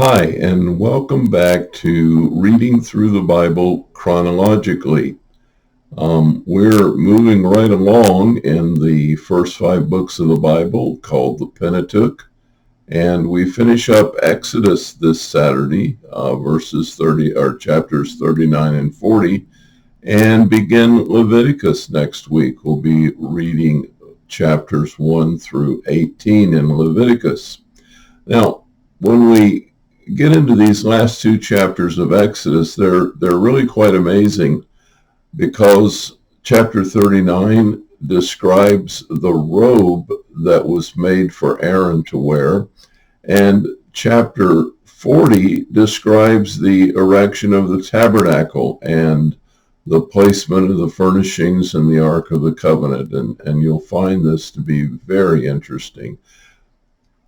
Hi, and welcome back to Reading Through the Bible Chronologically. We're moving right along in the first 5 books of the Bible called the Pentateuch, and we finish up Exodus this Saturday, chapters 39 and 40, and begin Leviticus next week. We'll be reading chapters 1 through 18 in Leviticus. Now, when we get into these last 2 chapters of Exodus, they're really quite amazing, because chapter 39 describes the robe that was made for Aaron to wear, and chapter 40 describes the erection of the tabernacle and the placement of the furnishings in the Ark of the Covenant, and you'll find this to be very interesting.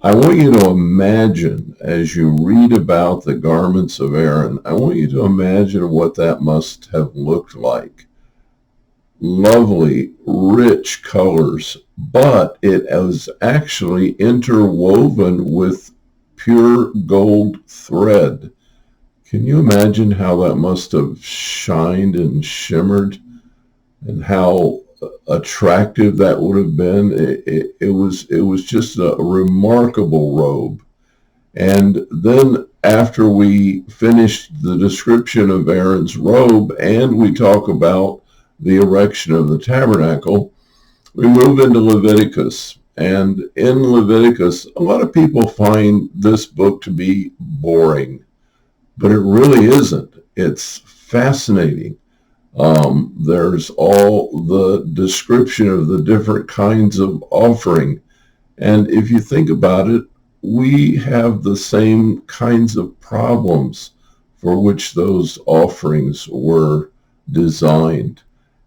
I want you to imagine, as you read about the garments of Aaron, I want you to imagine what that must have looked like. Lovely, rich colors, but it was actually interwoven with pure gold thread. Can you imagine how that must have shined and shimmered, and how attractive that would have been? It was just a remarkable robe. And then after we finished the description of Aaron's robe and we talk about the erection of the tabernacle, we move into Leviticus. And in Leviticus, a lot of people find this book to be boring, but it really isn't. It's fascinating. There's all the description of the different kinds of offering. And if you think about it, we have the same kinds of problems for which those offerings were designed.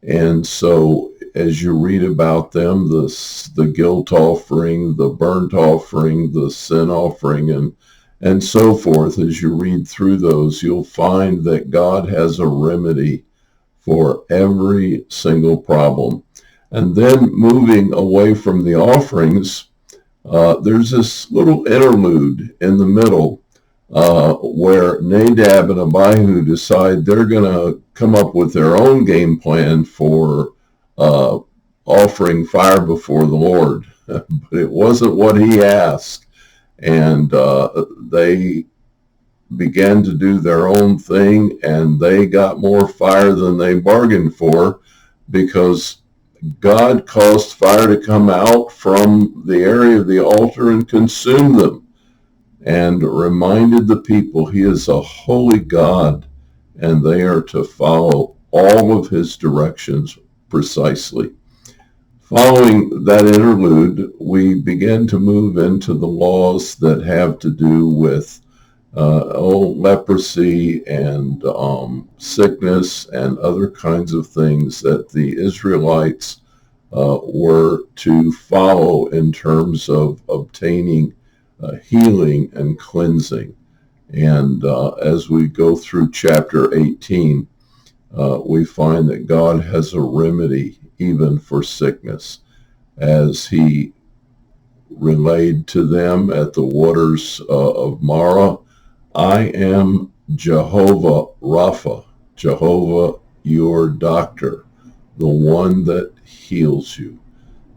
And so as you read about them, the guilt offering, the burnt offering, the sin offering, and so forth, as you read through those, you'll find that God has a remedy for every single problem. And then moving away from the offerings, there's this little interlude in the middle where Nadab and Abihu decide they're going to come up with their own game plan for offering fire before the Lord. But it wasn't what he asked. And they began to do their own thing, and they got more fire than they bargained for, because God caused fire to come out from the area of the altar and consume them, and reminded the people he is a holy God, and they are to follow all of his directions precisely. Following that interlude, we begin to move into the laws that have to do with leprosy and sickness and other kinds of things that the Israelites were to follow in terms of obtaining healing and cleansing. And as we go through chapter 18, we find that God has a remedy even for sickness, as he relayed to them at the waters of Marah, I am Jehovah Rapha, Jehovah your doctor, the one that heals you.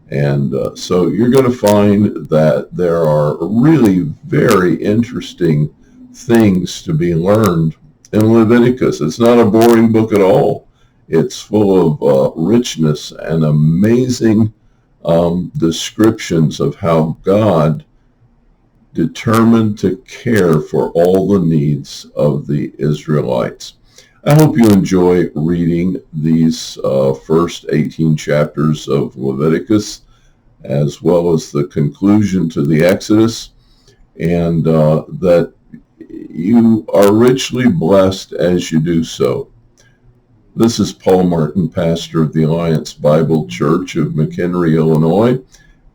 And so you're going to find that there are really very interesting things to be learned in Leviticus. It's not a boring book at all. It's full of richness and amazing descriptions of how God determined to care for all the needs of the Israelites. I hope you enjoy reading these first 18 chapters of Leviticus, as well as the conclusion to the Exodus, and that you are richly blessed as you do so. This is Paul Martin, pastor of the Alliance Bible Church of McHenry, Illinois.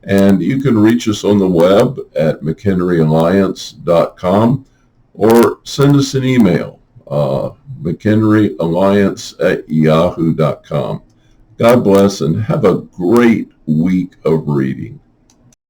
And you can reach us on the web at mchenryalliance.com, or send us an email, mchenryalliance@yahoo.com. God bless, and have a great week of reading.